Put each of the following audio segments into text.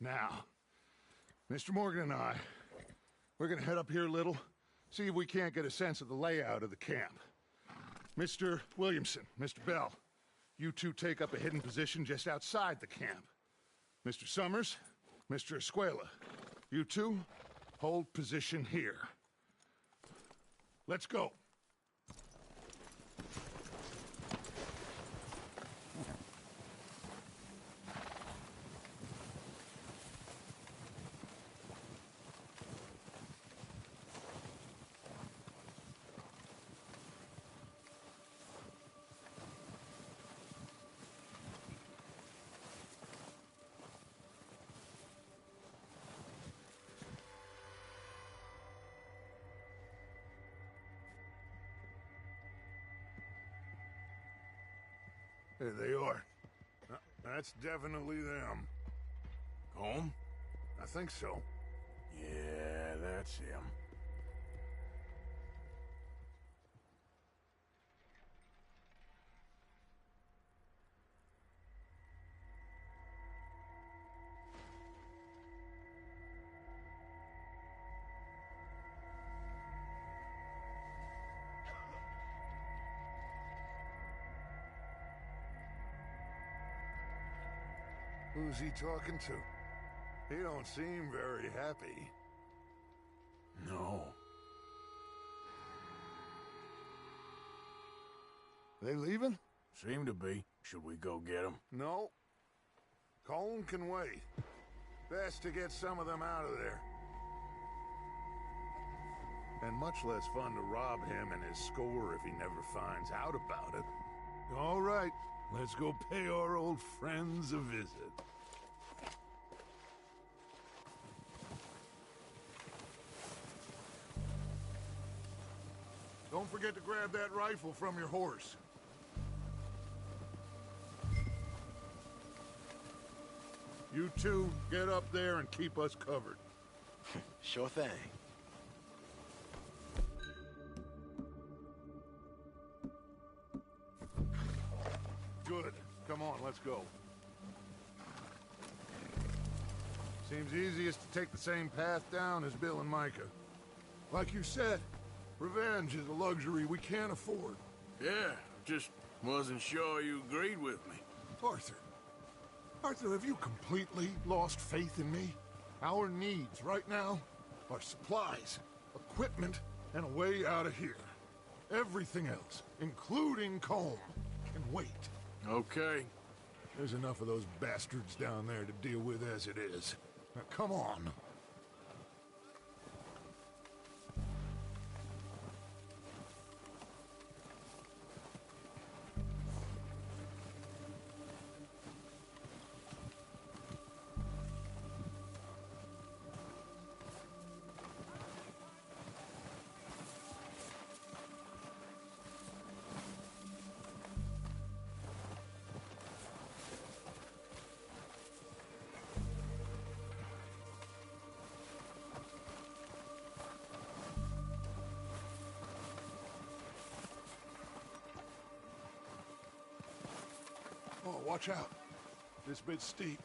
Now, Mr. Morgan and I, we're gonna head up here a little, see if we can't get a sense of the layout of the camp. Mr. Williamson, Mr. Bell, you two take up a hidden position just outside the camp. Mr. Summers, Mr. Escuela, you two hold position here. Let's go. There they are. That's definitely them. Home? I think so. Yeah, that's him. Who's he talking to? He don't seem very happy. No. They leaving? Seem to be. Should we go get them? No. Colin can wait. Best to get some of them out of there. And much less fun to rob him and his score if he never finds out about it. All right, let's go pay our old friends a visit. Don't forget to grab that rifle from your horse. You two, get up there and keep us covered. Sure thing. Good. Come on, let's go. Seems easiest to take the same path down as Bill and Micah. Like you said, revenge is a luxury we can't afford. Yeah, just wasn't sure you agreed with me. Arthur. Arthur, have you completely lost faith in me? Our needs right now are supplies, equipment, and a way out of here. Everything else, including Colm, can wait. Okay. There's enough of those bastards down there to deal with as it is. Now, come on. Oh, watch out. This bit's steep.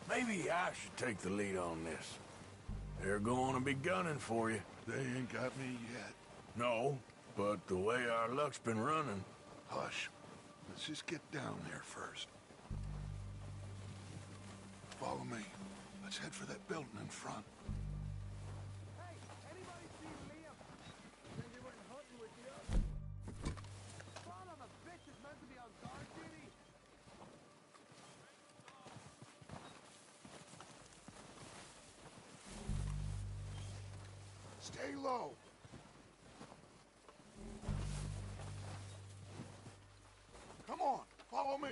Maybe I should take the lead on this. They're going to be gunning for you. They ain't got me yet. No, but the way our luck's been running... Hush. Let's just get down there first. Follow me. Let's head for that building in front. Hey, anybody see Liam? Then they went hunting with you. Son of a bitch is meant to be on guard duty. Stay low. Come on, follow me.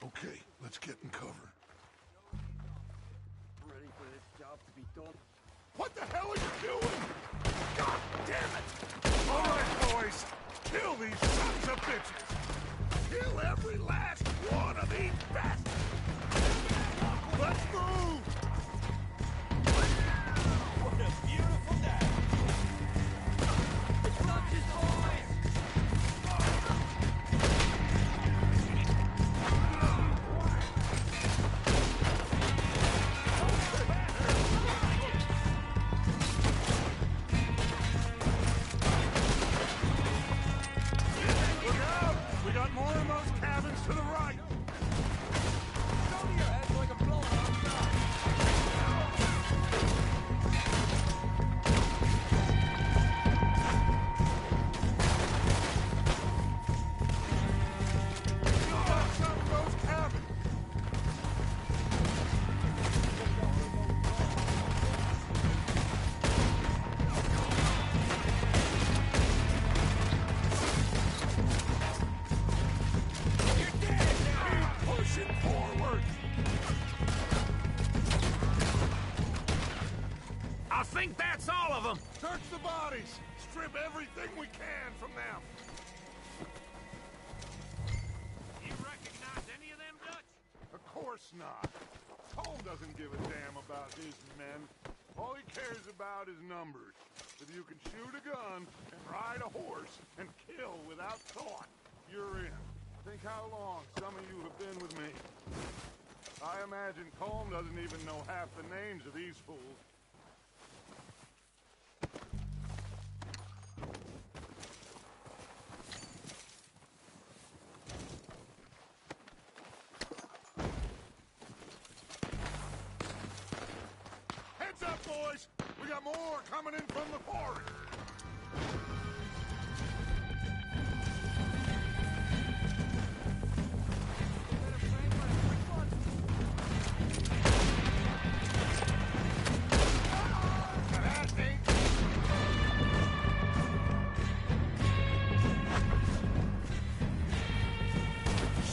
Okay, let's get in cover. Ready for this job to be done. What the hell are you doing? God damn it! All right, boys. Kill these sons of bitches. Kill every last one of these bastards. Let's move! What a beautiful day! Lunches, boys! Look out! We got more of those cabins to the right. Go to your head so I can blow it outside. Got some of those cabins. Keep pushing forward. I think that's all of them. Search the bodies. Strip everything we can from them. You recognize any of them, Dutch? Of course not. Cole doesn't give a damn about his men. All he cares about is numbers. If you can shoot a gun and ride a horse and kill without thought, you're in. Think how long some of you have been with me. I imagine Colm doesn't even know half the names of these fools. Heads up, boys! We got more coming in from the forest!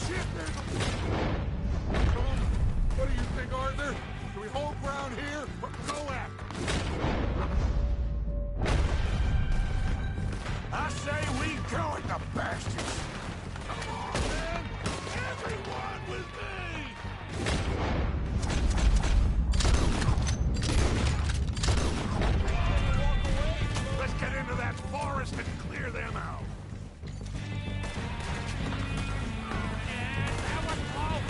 Shit, there's a... Colm, what do you think, Arthur? Do we hold ground here or go after? I say we go at the bastards. Come on, man! Everyone with me! Let's get into that forest and clear them out. That was close.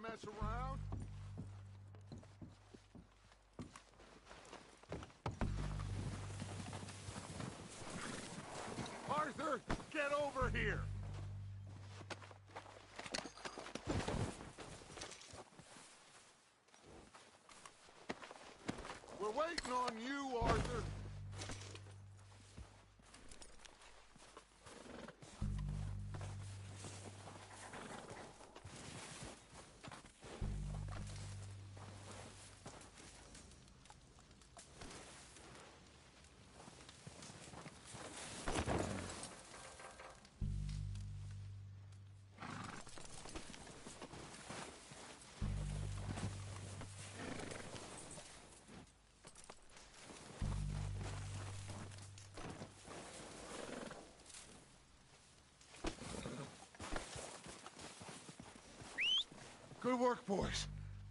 mess around. Arthur, get over here! We're waiting on you, Arthur. Good work, boys.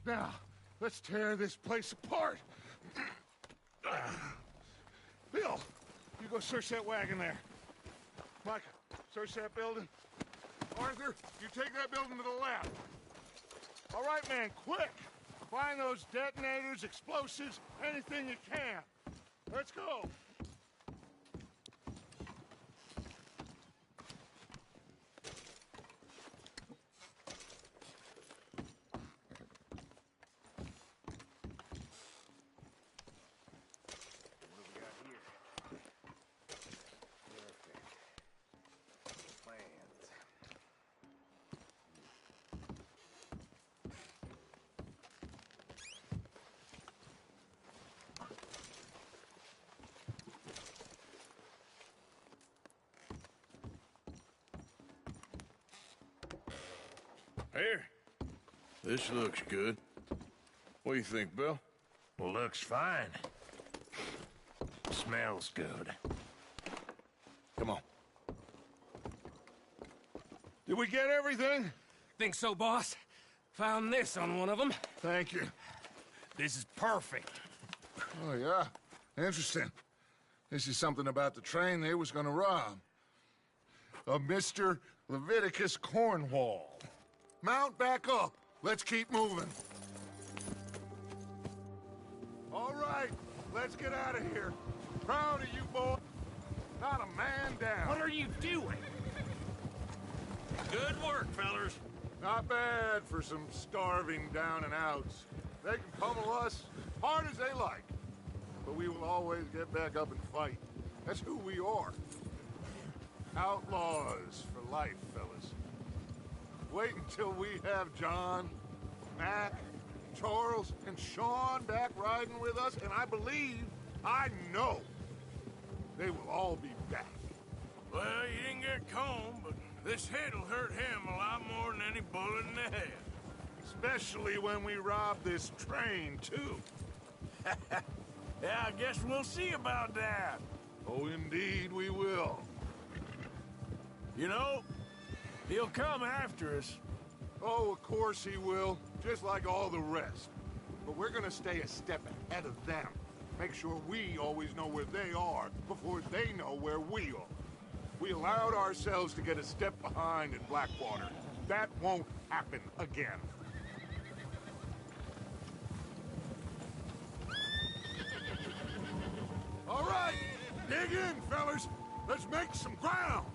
Now, let's tear this place apart. Bill, you go search that wagon there. Micah, search that building. Arthur, you take that building to the left. All right, man, quick. Find those detonators, explosives, anything you can. Let's go. Here. This looks good. What do you think, Bill? Looks fine. Smells good. Come on. Did we get everything? Think so, boss? Found this on one of them. Thank you. This is perfect. Oh, yeah? Interesting. This is something about the train they was gonna rob. A Mr. Leviticus Cornwall. Mount back up. Let's keep moving. All right, let's get out of here. Proud of you, boy. Not a man down. What are you doing? Good work, fellers. Not bad for some starving down and outs. They can pummel us hard as they like. But we will always get back up and fight. That's who we are. Outlaws for life, fellas. Wait until we have John, Mac, Charles, and Sean back riding with us, and I know, they will all be back. Well, you didn't get Combe, but this hit'll hurt him a lot more than any bullet in the head. Especially when we rob this train, too. Yeah, I guess we'll see about that. Oh, indeed we will. You know, he'll come after us. Oh, of course he will, just like all the rest. But we're gonna stay a step ahead of them. Make sure we always know where they are before they know where we are. We allowed ourselves to get a step behind in Blackwater. That won't happen again. All right, dig in, fellas. Let's make some ground.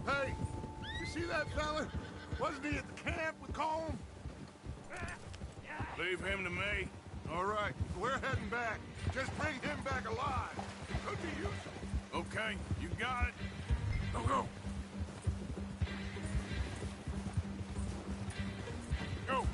Hey, you see that fella? Wasn't he at the camp with Colm? Leave him to me. All right, we're heading back. Just bring him back alive. Could be useful. Okay, you got it. Go, go. Go.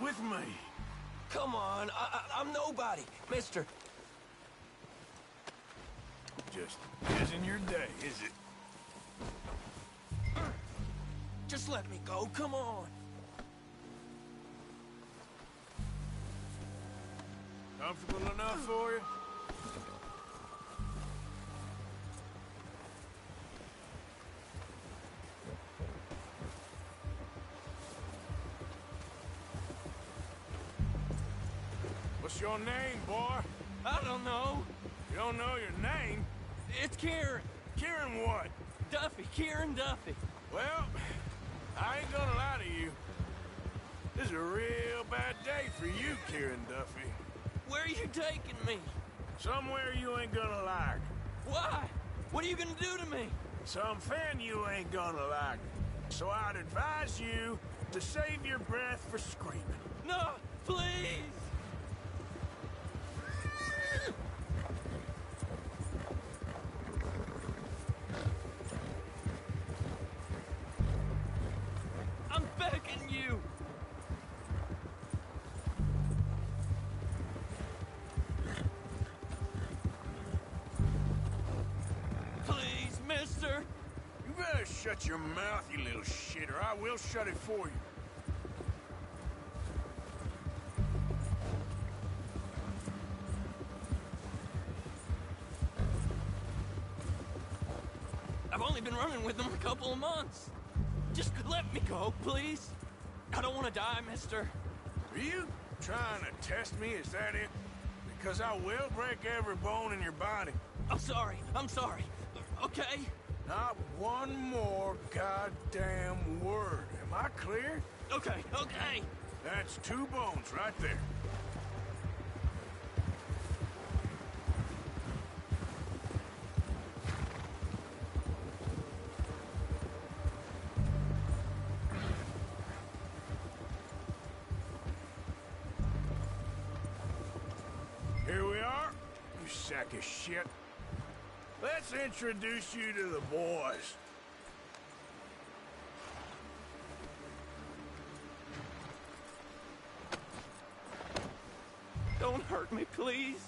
with me. Come on, I'm nobody, mister. Just isn't your day, is it? Just let me go, come on. Comfortable enough for you? What's your name, boy? I don't know. You don't know your name? It's Kieran. Kieran what? Duffy, Kieran Duffy. Well, I ain't gonna lie to you. This is a real bad day for you, Kieran Duffy. Where are you taking me? Somewhere you ain't gonna like. Why? What are you gonna do to me? Something you ain't gonna like. So I'd advise you to save your breath for screaming. No, please. I'm begging you. Please, mister. You better shut your mouth, you little shit, or I will shut it for you. I've only been running with them a couple of months. Just let me go, please. I don't want to die, mister. Are you trying to test me? Is that it? Because I will break every bone in your body. I'm sorry. I'm sorry. Okay? Not one more goddamn word. Am I clear? Okay, okay. That's 2 bones right there. Here we are, you sack of shit. Let's introduce you to the boys. Don't hurt me, please.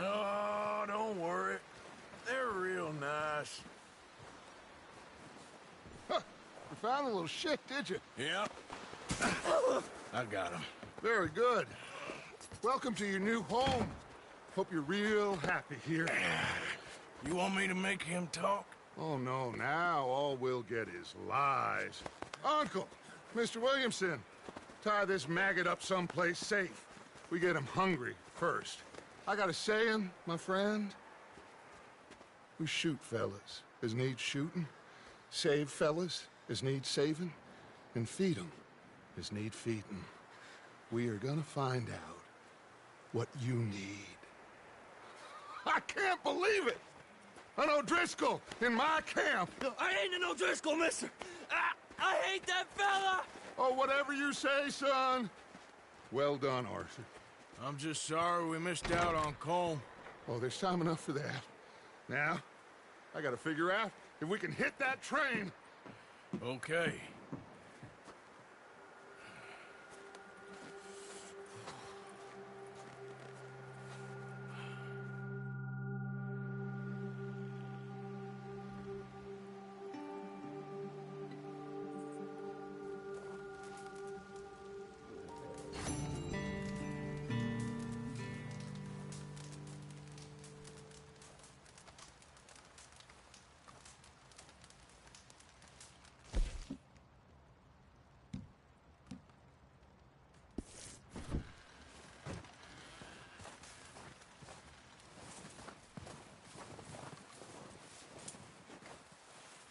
Oh, don't worry. They're real nice. Huh. You found a little shit, did you? Yep. I got him. Very good. Welcome to your new home. Hope you're real happy here. You want me to make him talk? Oh, no, now all we'll get is lies. Uncle, Mr. Williamson, tie this maggot up someplace safe. We get him hungry first. I got a saying, my friend. We shoot fellas as need shooting, save fellas as need saving, and feed 'em as need feeding. We are gonna find out what you need. I can't believe it! An O'Driscoll in my camp! I ain't an O'Driscoll, mister. I hate that fella! Oh, whatever you say, son. Well done, Arthur. I'm just sorry we missed out on Colm. Oh, there's time enough for that. Now, I gotta figure out if we can hit that train. Okay.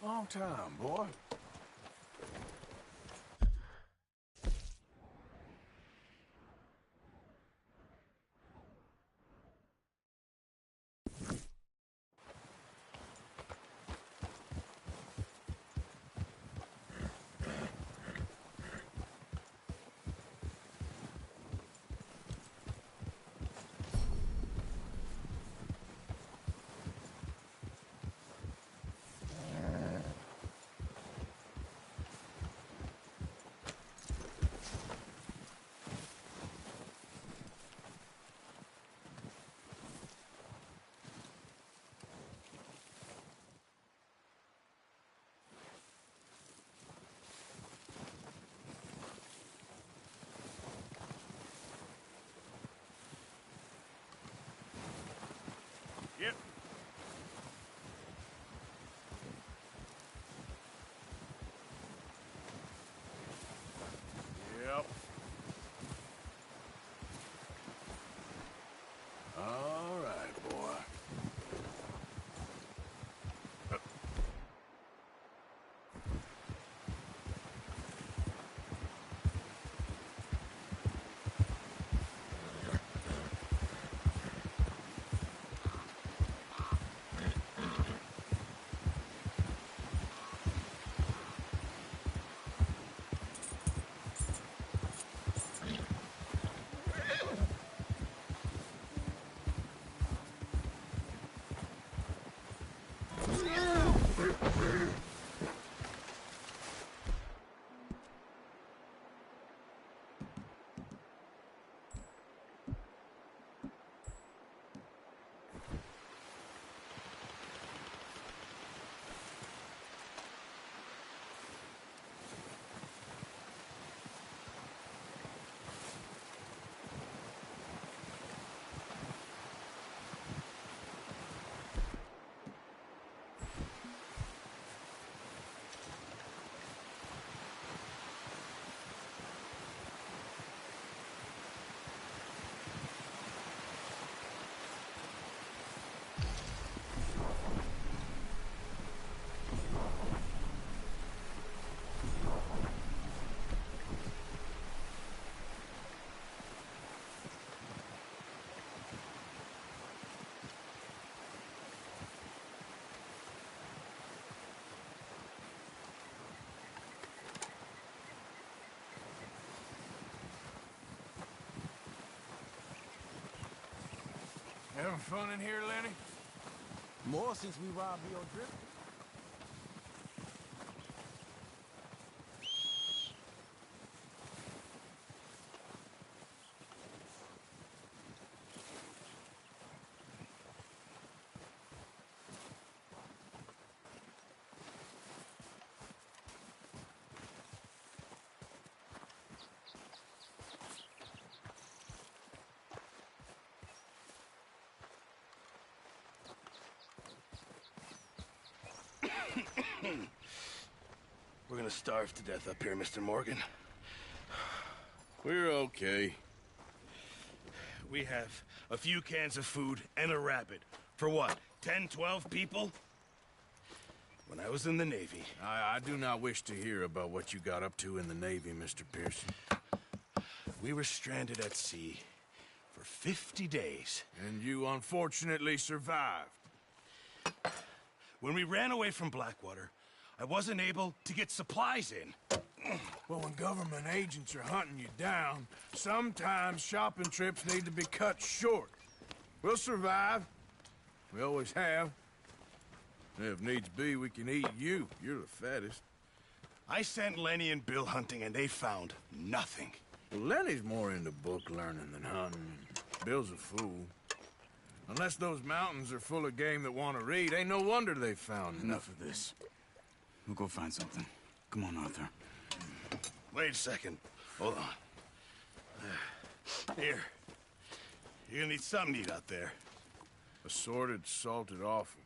Long time, boy. Having fun in here, Lenny? More since we robbed your drip. We're gonna starve to death up here, Mr. Morgan. We're okay. We have a few cans of food and a rabbit. For what, 10, 12 people? When I was in the Navy... I do not wish to hear about what you got up to in the Navy, Mr. Pearson. We were stranded at sea for 50 days. And you unfortunately survived. When we ran away from Blackwater, I wasn't able to get supplies in. Well, when government agents are hunting you down, sometimes shopping trips need to be cut short. We'll survive. We always have. If needs be, we can eat you. You're the fattest. I sent Lenny and Bill hunting, and they found nothing. Well, Lenny's more into book learning than hunting. Bill's a fool. Unless those mountains are full of game that want to read, ain't no wonder they found Enough of this. We'll go find something. Come on, Arthur. Wait a second. Hold on. Here. You're gonna need something to eat out there. Assorted, salted offal.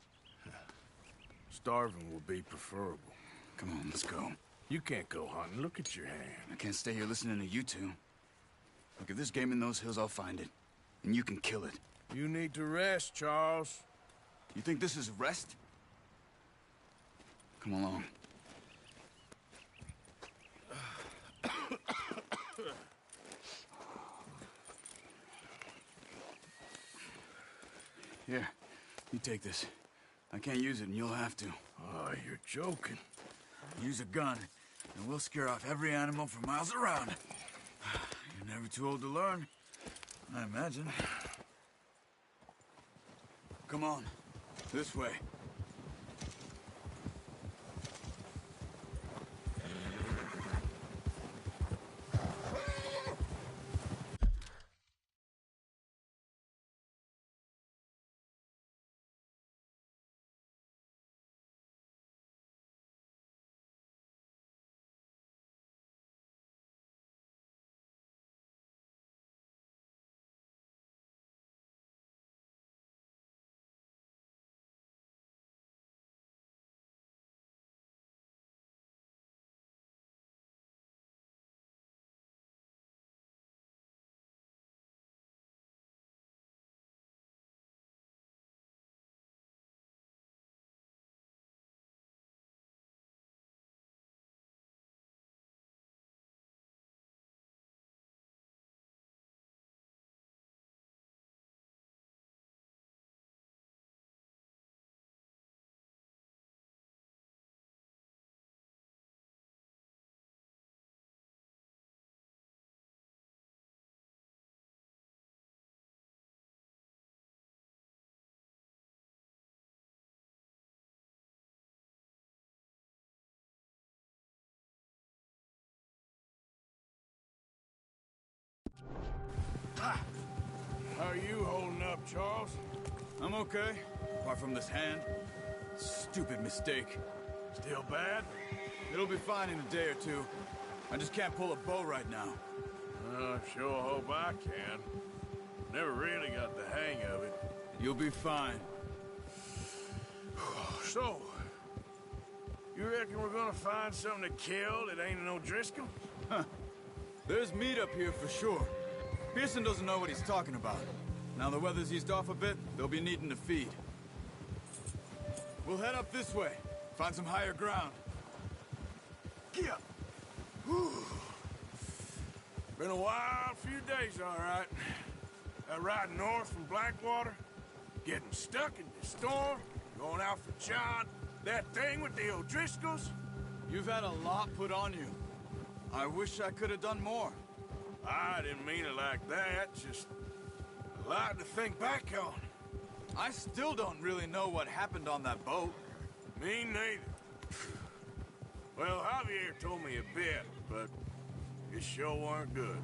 Starving will be preferable. Come on, let's go. You can't go hunting. Look at your hand. I can't stay here listening to you two. Look, if there's game in those hills, I'll find it. And you can kill it. You need to rest, Charles. You think this is rest? Come along. Here, you take this. I can't use it, and you'll have to. Oh, you're joking. Use a gun, and we'll scare off every animal for miles around. You're never too old to learn, I imagine. Come on, this way. How are you holding up, Charles? I'm okay, apart from this hand. Stupid mistake. Still bad? It'll be fine in a day or two. I just can't pull a bow right now. I sure hope I can. Never really got the hang of it. You'll be fine. So, you reckon we're gonna find something to kill that ain't no Driscoll? Huh. There's meat up here for sure. Pearson doesn't know what he's talking about. Now the weather's eased off a bit, they'll be needing to feed. We'll head up this way. Find some higher ground. Yeah. Been a wild few days, all right. That ride north from Blackwater, getting stuck in the storm, going out for John, that thing with the O'Driscolls. You've had a lot put on you. I wish I could have done more. I didn't mean it like that, just a lot to think back on. I still don't really know what happened on that boat. Me neither. Well, Javier told me a bit, but it sure weren't good.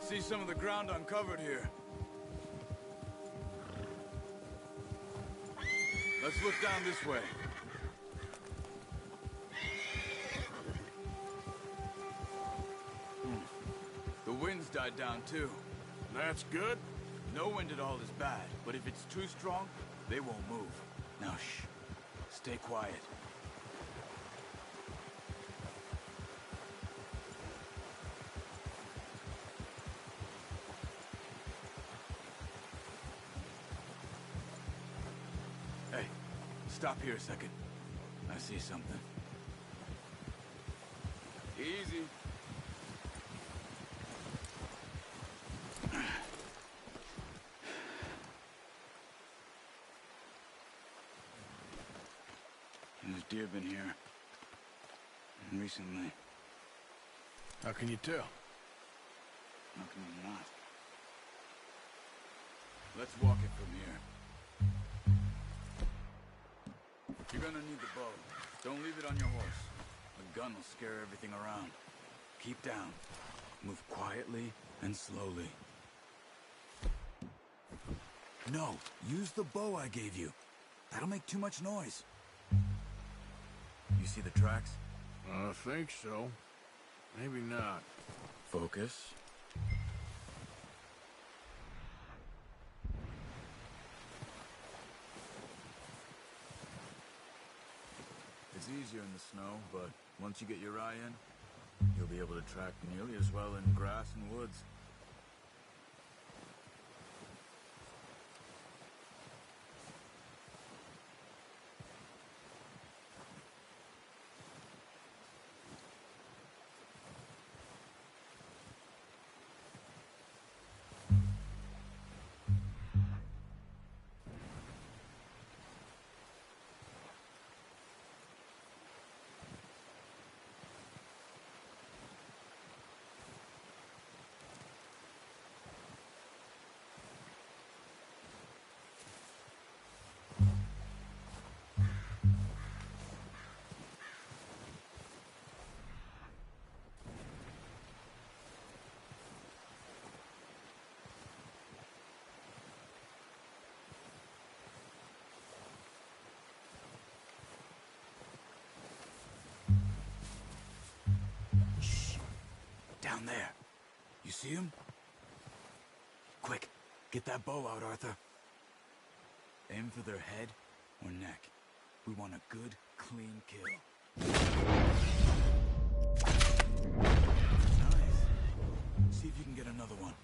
See some of the ground uncovered here. Let's look down this way. The wind's died down too. That's good. No wind at all is bad, but if it's too strong, they won't move. Now shh. Stay quiet. Hey, stop here a second. I see something. Easy. There's deer been here. Recently. How can you tell? How can you not? Let's walk it from here. You're gonna need the bow. Don't leave it on your horse. The gun will scare everything around. Keep down. Move quietly and slowly. No, use the bow I gave you. That'll make too much noise. You see the tracks? I think so. Maybe not. Focus. It's easier in the snow, but once you get your eye in, you'll be able to track nearly as well in grass and woods. Down there. You see him? Quick, get that bow out, Arthur. Aim for their head or neck. We want a good, clean kill. Nice. See if you can get another one.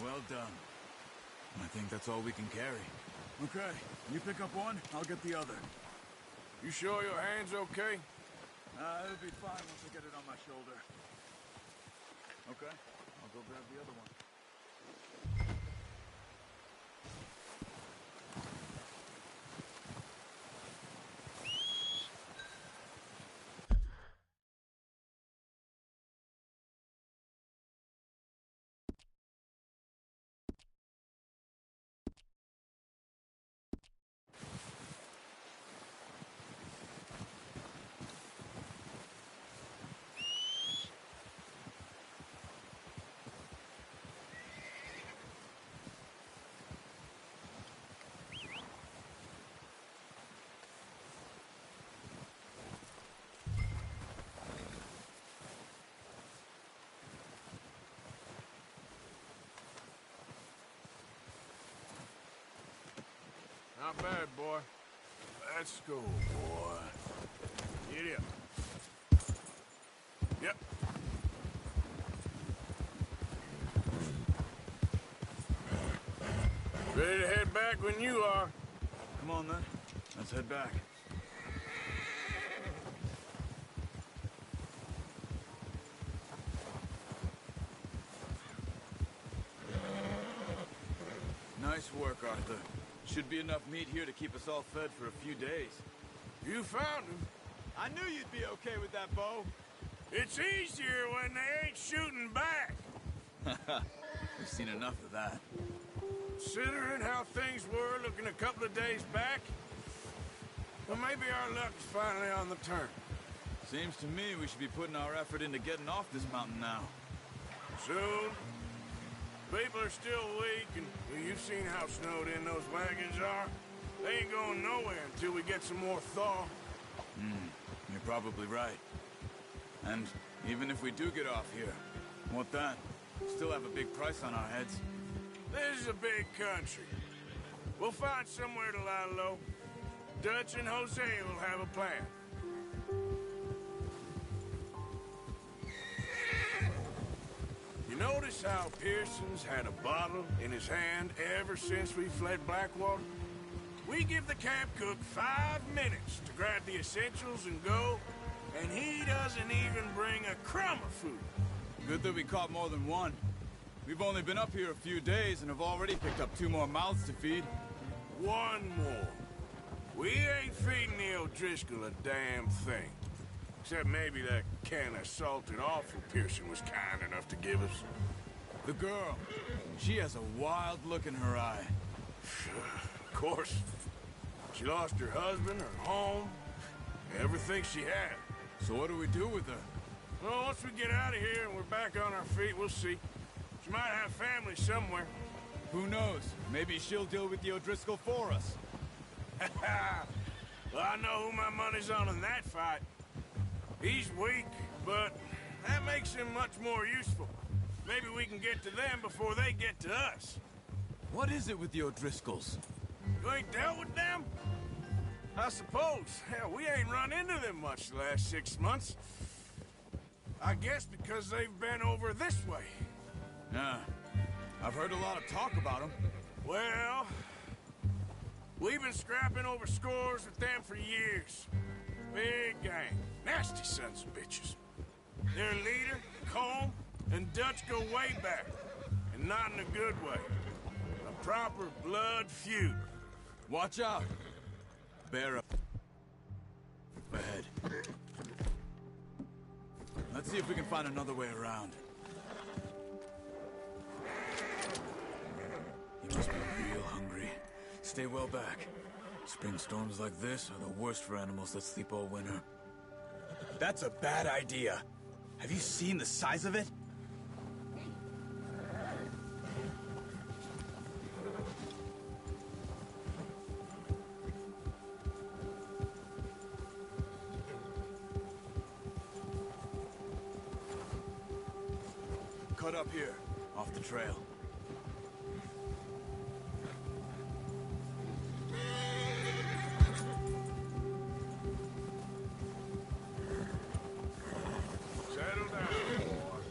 Well done. I think that's all we can carry. Okay, you pick up one, I'll get the other. You sure your hand's okay? It'll be fine once I get it on my shoulder. Okay, I'll go grab the other one. Not bad, boy. Let's go, boy. Giddy up. Yep. Ready to head back when you are. Come on, then. Let's head back. Nice work, Arthur. Should be enough meat here to keep us all fed for a few days. You found him. I knew you'd be okay with that, Bo. It's easier when they ain't shooting back. We've seen enough of that. Considering how things were looking a couple of days back, well, maybe our luck is finally on the turn. Seems to me we should be putting our effort into getting off this mountain now. Soon. People are still weak, and well, you've seen how snowed in those wagons are. They ain't going nowhere until we get some more thaw. You're probably right. And even if we do get off here, what then? Still have a big price on our heads. This is a big country. We'll find somewhere to lie low. Dutch and Jose will have a plan. You notice how Pearson's had a bottle in his hand ever since we fled Blackwater? We give the camp cook 5 minutes to grab the essentials and go, and he doesn't even bring a crumb of food. Good that we caught more than one. We've only been up here a few days and have already picked up 2 more mouths to feed. 1 more. We ain't feeding the O'Driscoll a damn thing. Except maybe that can of salted offal Pearson was kind enough to give us. The girl, she has a wild look in her eye. Of course. She lost her husband, her home, everything she had. So what do we do with her? Well, once we get out of here and we're back on our feet, we'll see. She might have family somewhere. Who knows? Maybe she'll deal with the O'Driscoll for us. Well, I know who my money's on in that fight. He's weak, but that makes him much more useful. Maybe we can get to them before they get to us. What is it with the O'Driscolls? You ain't dealt with them? I suppose. Hell, we ain't run into them much the last 6 months. I guess because they've been over this way. Yeah, I've heard a lot of talk about them. Well, we've been scrapping over scores with them for years. Big gang. Nasty sons of bitches. Their leader, Colm, and Dutch go way back. And not in a good way. A proper blood feud. Watch out. Bear up. Ahead. Let's see if we can find another way around. He must be real hungry. Stay well back. Spring storms like this are the worst for animals that sleep all winter. That's a bad idea. Have you seen the size of it? Cut up here, off the trail. Settle down, boy.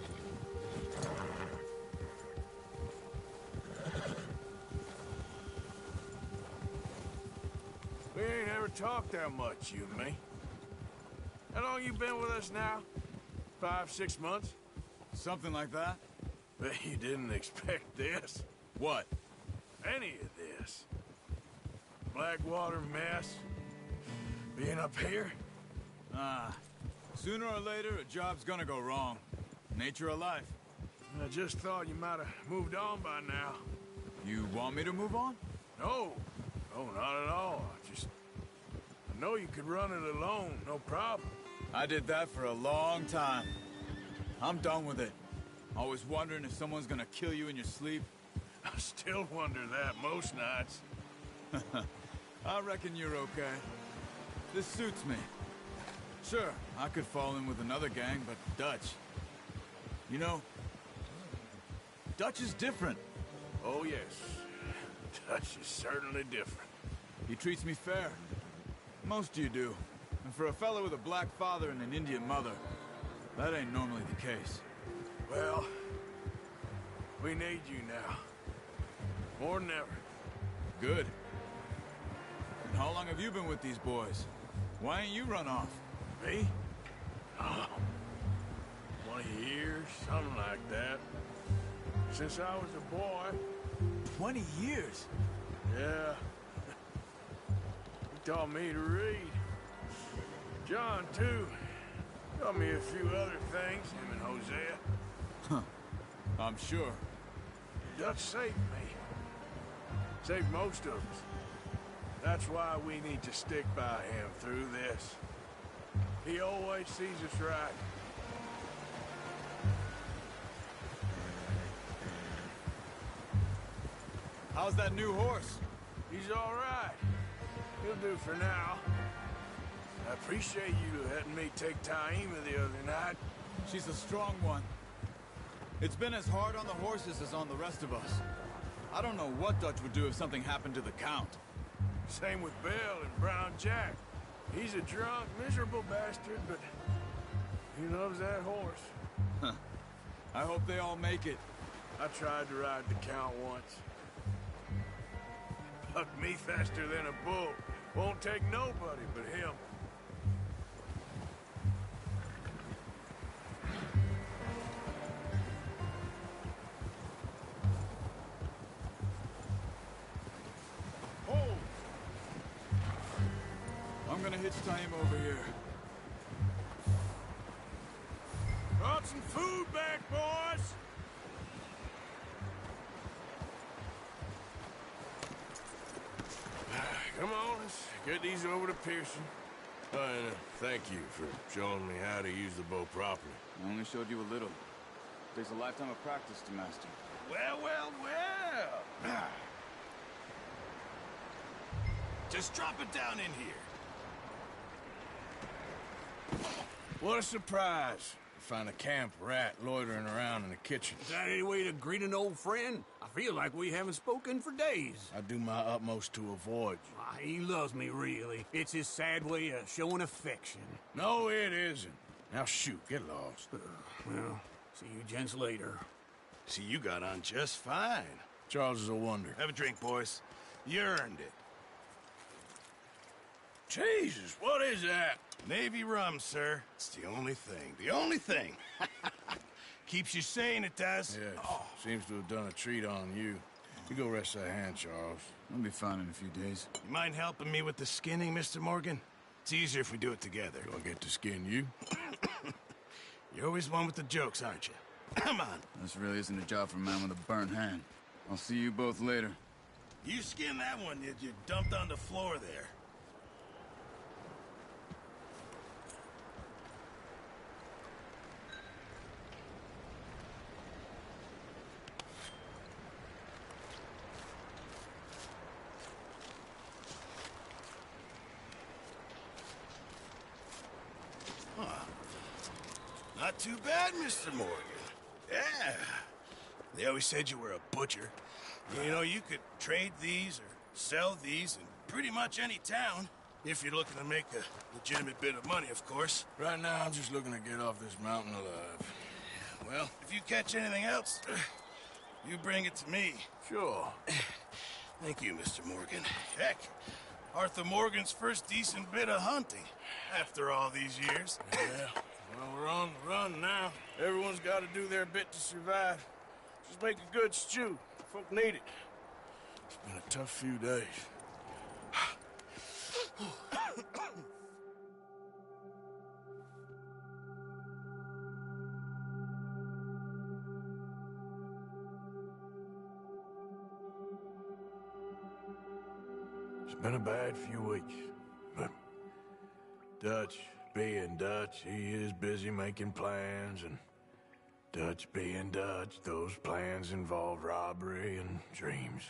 We ain't ever talked that much, you and me. How long you been with us now? 5, 6 months? Something like that? Bet you didn't expect this. What? Any of this. Blackwater mess. Being up here? Sooner or later, a job's gonna go wrong. Nature of life. I just thought you might have moved on by now. You want me to move on? No. No, not at all. I know you could run it alone, no problem. I did that for a long time. I'm done with it. Always wondering if someone's gonna kill you in your sleep. I still wonder that most nights. I reckon you're okay. This suits me. Sure, I could fall in with another gang, but Dutch... You know, Dutch is different. Oh, yes. Dutch is certainly different. He treats me fair. Most of you do. And for a fella with a black father and an Indian mother, that ain't normally the case. Well, we need you now. More than ever. Good. And how long have you been with these boys? Why ain't you run off? Me? Oh, 20 years, something like that. Since I was a boy. 20 years? Yeah. He taught me to read. John, too. Taught me a few other things, him and Hosea. Huh. I'm sure. Dutch saved me. Saved most of us. That's why we need to stick by him through this. He always sees us right. How's that new horse? He's all right. He'll do for now. I appreciate you letting me take Taima the other night. She's a strong one. It's been as hard on the horses as on the rest of us. I don't know what Dutch would do if something happened to the Count. Same with Bill and Brown Jack. He's a drunk, miserable bastard, but he loves that horse. I hope they all make it. I tried to ride the Count once. Bucked me faster than a bull. Won't take nobody but him. Hold! I'm gonna hitch time over here. Brought some food back, boys! Come on, let's get these over to Pearson. And thank you for showing me how to use the bow properly. I only showed you a little. Takes a lifetime of practice to master. Well, well, well. Just drop it down in here. What a surprise. Find a camp rat loitering around in the kitchen. Is that any way to greet an old friend? I feel like we haven't spoken for days. I do my utmost to avoid you. Ah, he loves me, really. It's his sad way of showing affection. No, it isn't. Now shoot, get lost. Well, see you gents later. See, you got on just fine. Charles is a wonder. Have a drink, boys. You earned it. Jesus, what is that? Navy rum, sir. It's the only thing. The only thing. Keeps you sane, it does. Yes, seems to have done a treat on you. You go rest that hand, Charles. I'll be fine in a few days. You mind helping me with the skinning, Mr. Morgan? It's easier if we do it together. Do I get to skin you? You're always one with the jokes, aren't you? Come on. This really isn't a job for a man with a burnt hand. I'll see you both later. You skin that one you dumped on the floor there. Not too bad, Mr. Morgan. Yeah. They always said you were a butcher. You know, you could trade these or sell these in pretty much any town. If you're looking to make a legitimate bit of money, of course. Right now, I'm just looking to get off this mountain alive. Well, if you catch anything else, you bring it to me. Sure. Thank you, Mr. Morgan. Heck, Arthur Morgan's first decent bit of hunting after all these years. Yeah, well, we're on the run now. Everyone's got to do their bit to survive. Just make a good stew. Folk need it. It's been a tough few days. It's been a bad few weeks, but Dutch being Dutch, he is busy making plans, and Dutch being Dutch, those plans involve robbery and dreams.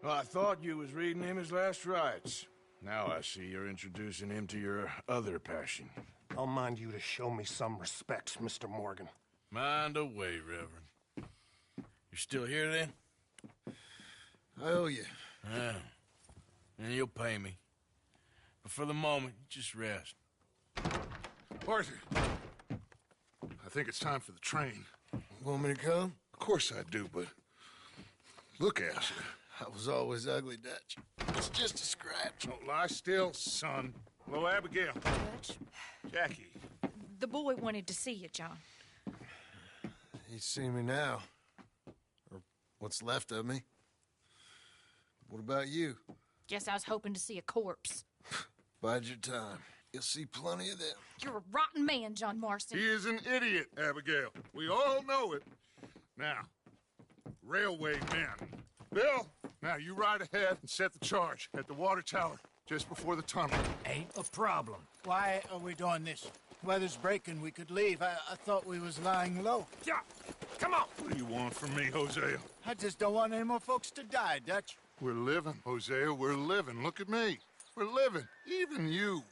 Well, I thought you was reading him his last rites. Now I see you're introducing him to your other passion. I'll mind you to show me some respect, Mr. Morgan. Mind away, Reverend. You still here, then? I owe you. Yeah. And you'll pay me. But for the moment, just rest. Arthur, I think it's time for the train. Want me to come? Of course I do, but look at you. I was always ugly, Dutch. It's just a scratch. Don't lie still, son. Hello, Abigail. Dutch, Jackie. the boy wanted to see you, John. He's seen me now. Or what's left of me. What about you? Guess I was hoping to see a corpse. Bide your time. You'll see plenty of them. You're a rotten man, John Marston. He is an idiot, Abigail. We all know it. Now, railway men. Bill, now you ride ahead and set the charge at the water tower just before the tunnel. Ain't a problem. Why are we doing this? Weather's breaking. We could leave. I thought we was lying low. Yeah, come on. What do you want from me, Hosea? I just don't want any more folks to die, Dutch. We're living, Hosea. We're living. Look at me. We're living. Even you.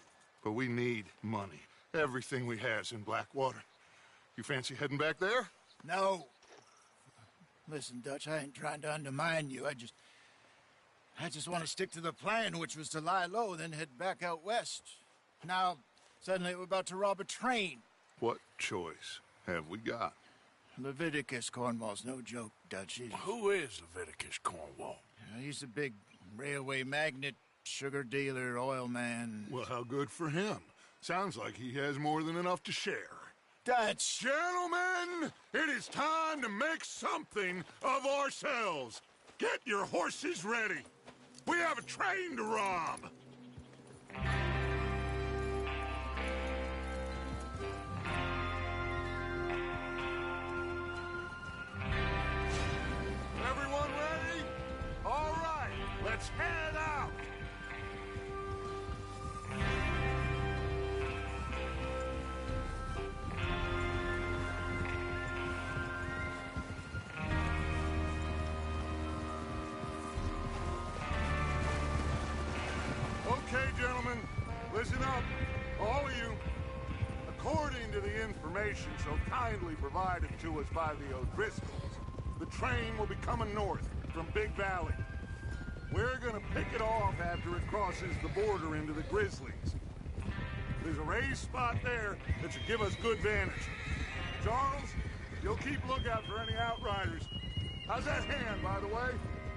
But we need money. Everything we has in Blackwater. You fancy heading back there? No. Listen, Dutch, I ain't trying to undermine you. I just want to stick to the plan, which was to lie low, then head back out west. Now, suddenly we're about to rob a train. What choice have we got? Leviticus Cornwall's no joke, Dutch. Who is Leviticus Cornwall? He's a big railway magnate, sugar dealer, oil man. Well, how good for him. Sounds like he has more than enough to share. Dutch! Gentlemen, it is time to make something of ourselves. Get your horses ready. We have a train to rob. Everyone ready? All right, let's head out. Okay, gentlemen, listen up, all of you. According to the information so kindly provided to us by the O'Driscolls, the train will be coming north from Big Valley. We're gonna pick it off after it crosses the border into the Grizzlies. There's a raised spot there that should give us good vantage. Charles, you'll keep lookout for any outriders. How's that hand, by the way?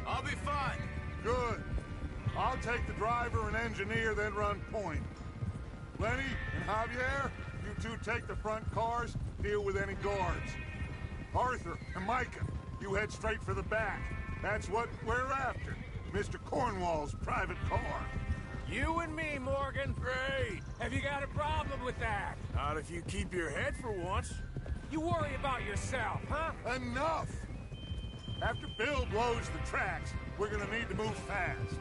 I'll be fine. Good. I'll take the driver and engineer, then run point. Lenny and Javier, you two take the front cars, deal with any guards. Arthur and Micah, you head straight for the back. That's what we're after. Mr. Cornwall's private car. You and me, Morgan. Great. Have you got a problem with that? Not if you keep your head for once. You worry about yourself, huh? Enough! After Bill blows the tracks, we're gonna need to move fast.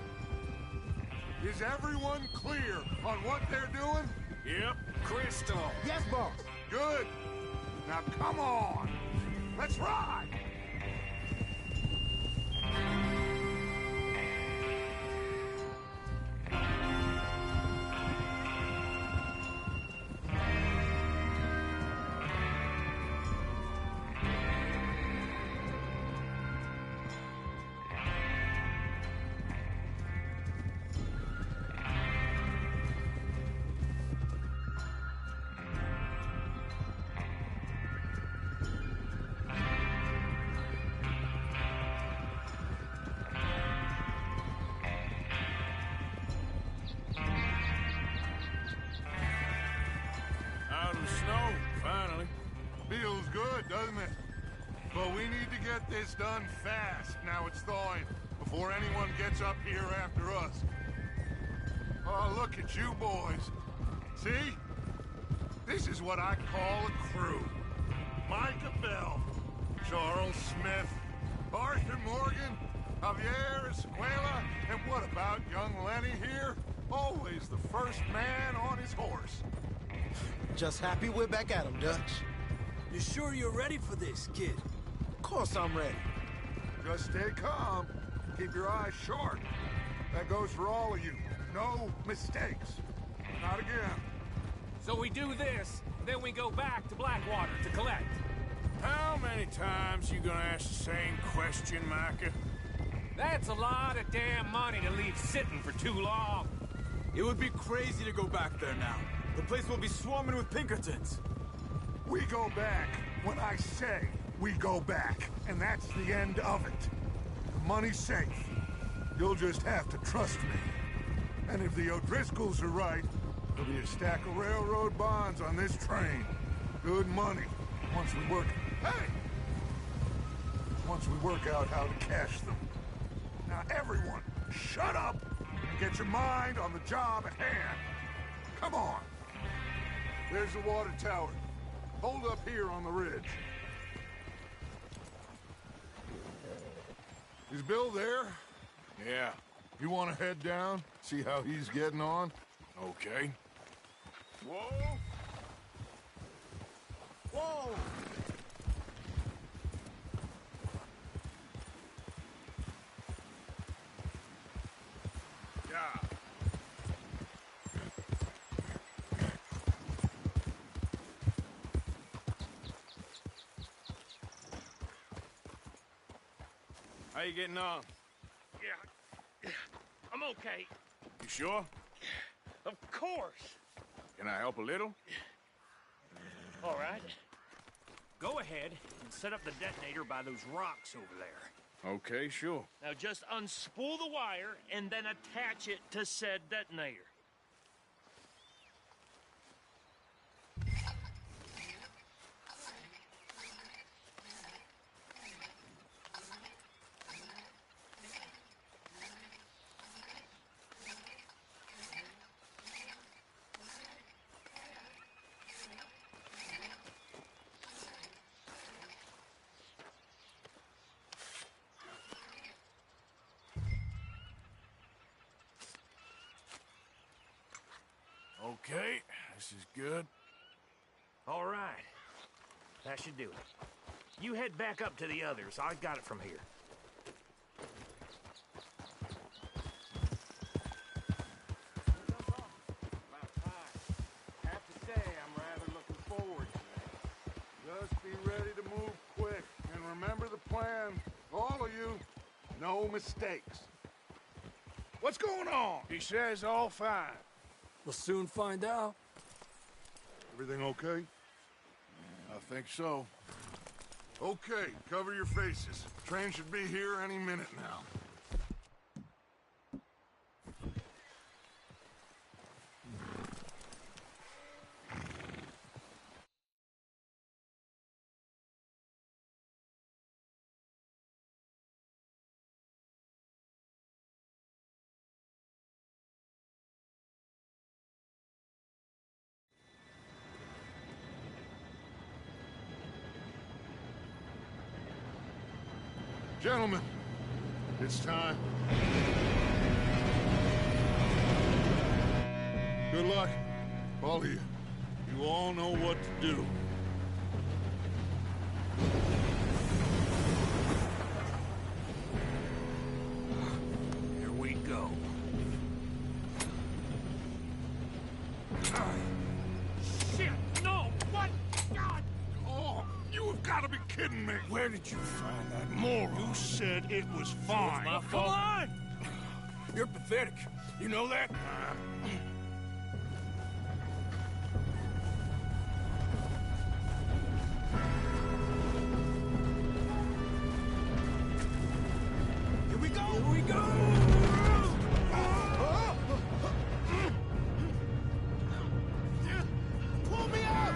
Is everyone clear on what they're doing? Yep. Crystal. Yes, boss. Good. Now come on. Let's ride. Feels good, doesn't it? But we need to get this done fast. Now it's thawing, before anyone gets up here after us. Oh, look at you boys. See? This is what I call a crew. Micah Bell, Charles Smith, Arthur Morgan, Javier Escuela, and what about young Lenny here? Always the first man on his horse. Just happy we're back at him, Dutch. You sure you're ready for this, kid? Of course I'm ready. Just stay calm. Keep your eyes sharp. That goes for all of you. No mistakes. Not again. So we do this, then we go back to Blackwater to collect. How many times you gonna ask the same question, Micah? That's a lot of damn money to leave sitting for too long. It would be crazy to go back there now. The place will be swarming with Pinkertons. We go back when I say we go back, and that's the end of it. The money's safe. You'll just have to trust me. And if the O'Driscolls are right, there'll be a stack of railroad bonds on this train. Good money. Once we work... Hey! Once we work out how to cash them. Now everyone, shut up and get your mind on the job at hand. Come on. There's the water tower. Hold up here on the ridge. Is Bill there? Yeah. You want to head down, see how he's getting on? Okay. Whoa! Whoa! Yeah. How you getting on? Yeah, I'm okay. You sure? Of course. Can I help a little? All right. Go ahead and set up the detonator by those rocks over there. Okay, sure. Now just unspool the wire and then attach it to said detonator. Okay, this is good. All right. That should do it. You head back up to the others. I got it from here. Have to say, I'm rather looking forward to it. Just be ready to move quick. And remember the plan. All of you, no mistakes. What's going on? He says all fine. We'll soon find out. Everything okay? I think so. Okay, cover your faces. Train should be here any minute now. Gentlemen, it's time. Good luck, all of you. You all know what to do. Here we go. Shit! No! What? God! Oh, you have got to be kidding me. Where did you find that moron? You said it was fine. My Come fault. on! You're pathetic. You know that? Here we go! Here we go! Pull me up!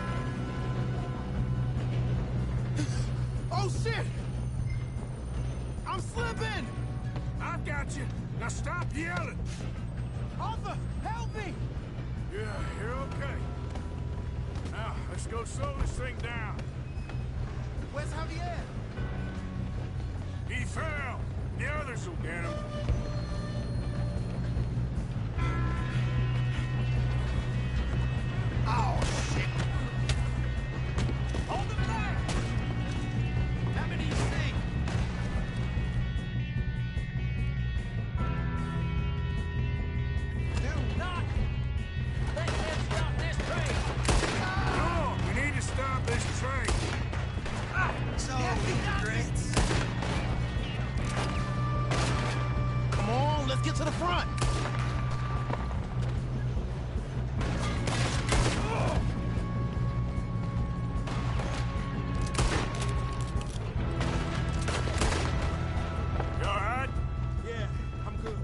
I'm slipping! I've got you. Now stop yelling. Arthur, help me! Yeah, you're okay. Now, let's go slow this thing down. Where's Javier? He fell. The others will get him. Oh, shit! Hold him there! How many do you see? Do not let them stop this train! No, we need to stop this train. So, regrets. Come on, let's get to the front. You all right? Yeah, I'm good.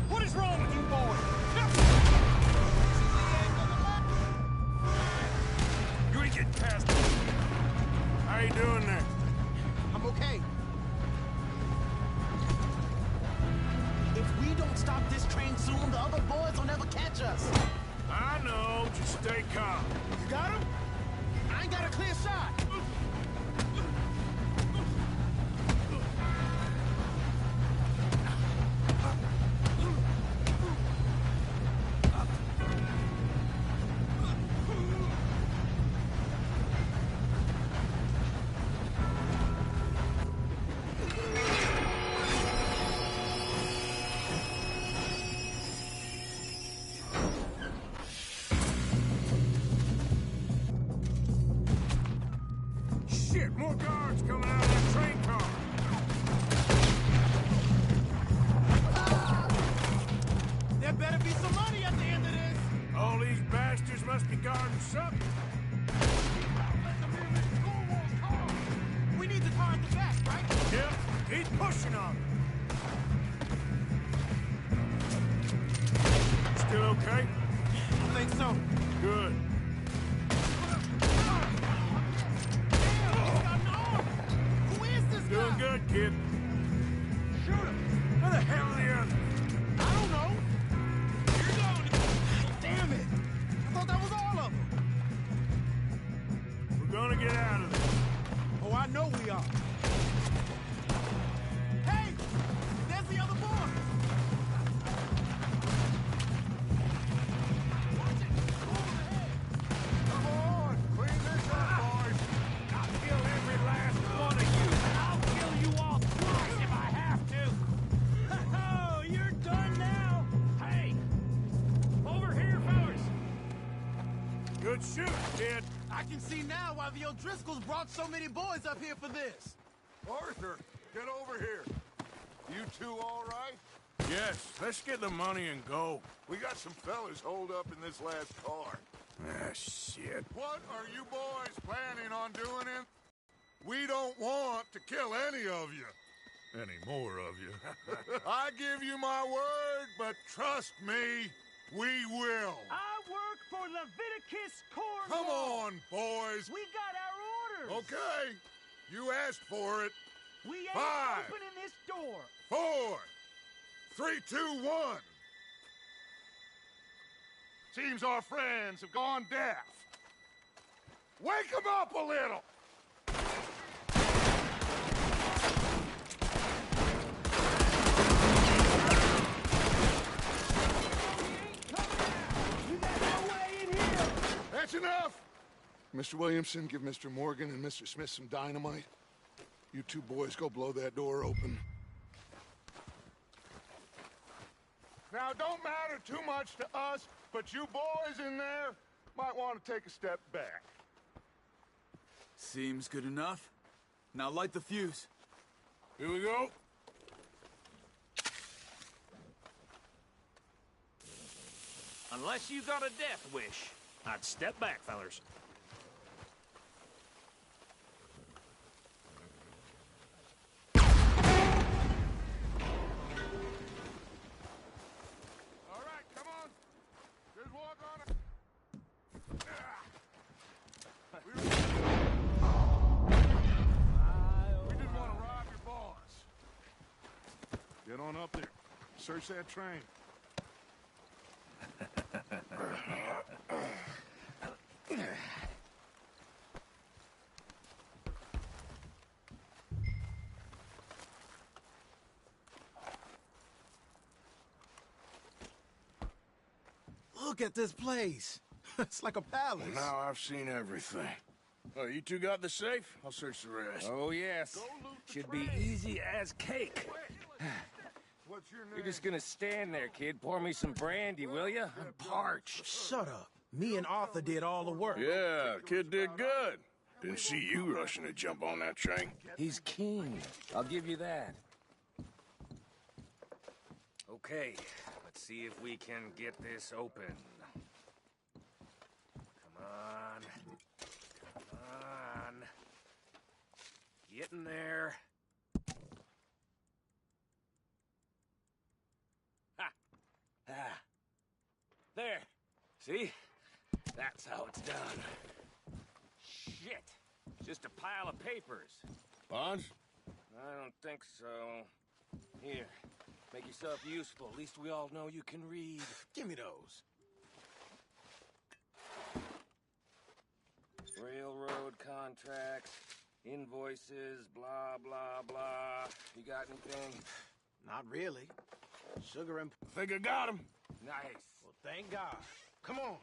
What is wrong with you boys? You ain't getting past me. How you doing there? I'm okay. If we don't stop this train soon, the other boys will never catch us. I know. Just stay calm. You got him? I ain't got a clear shot. Shit, more guards coming out of that train car. There better be some money at the end of this. All these bastards must be guarding something. We need the car at the back, right? Yep, keep pushing on them. Still okay? I think so. Good. Who is this guy? Doing good, kid. Shoot him. Where the hell are the others? I don't know. You're going. Damn it! I thought that was all of them. We're gonna get out of this. Oh, I know we are. Hey! There's the other boy! Watch it! Over the head! Come on, clean this up, boys. I'll kill every last one of you. I'll kill you all twice if I have to. Oh, you're done now. Hey, over here, fellas. Good shoot, kid. I can see now why the O'Driscolls brought so many boys up here for this. Arthur, get over here. You two all right? Yes, let's get the money and go. We got some fellas holed up in this last car. Ah, shit. What are you boys planning on doing in? We don't want to kill any of you. Any more of you. I give you my word, but trust me, we will. I work for Leviticus Corps. Come on, boys. We got our orders. Okay, you asked for it. We ain't 5, opening this door. 4, 3, 2, 1. Seems our friends have gone deaf. Wake them up a little. That's enough! Mr. Williamson, give Mr. Morgan and Mr. Smith some dynamite. You two boys go blow that door open. Now, it don't matter too much to us, but you boys in there might want to take a step back. Seems good enough. Now light the fuse. Here we go. Unless you got a death wish, I'd step back, fellers. All right, come on. Just walk on it. up there. Search that train. Look at this place. It's like a palace. Now I've seen everything. Oh, you two got the safe? I'll search the rest. Oh, yes. Should be easy as cake. What's your name? You're just gonna stand there, kid. Pour me some brandy, will ya? I'm parched. Shut up. Me and Arthur did all the work. Yeah, kid did good. Didn't see you rushing to jump on that train. He's keen. I'll give you that. Okay, let's see if we can get this open. Come on. Come on. Get in there. Ha! Ah. There. See? That's how it's done. Shit. Just a pile of papers. Bonds? I don't think so. Here. Make yourself useful. At least we all know you can read. Give me those. Railroad contracts, invoices, blah, blah, blah. You got anything? Not really. Sugar and... Think I got him. Nice. Well, thank God. Come on.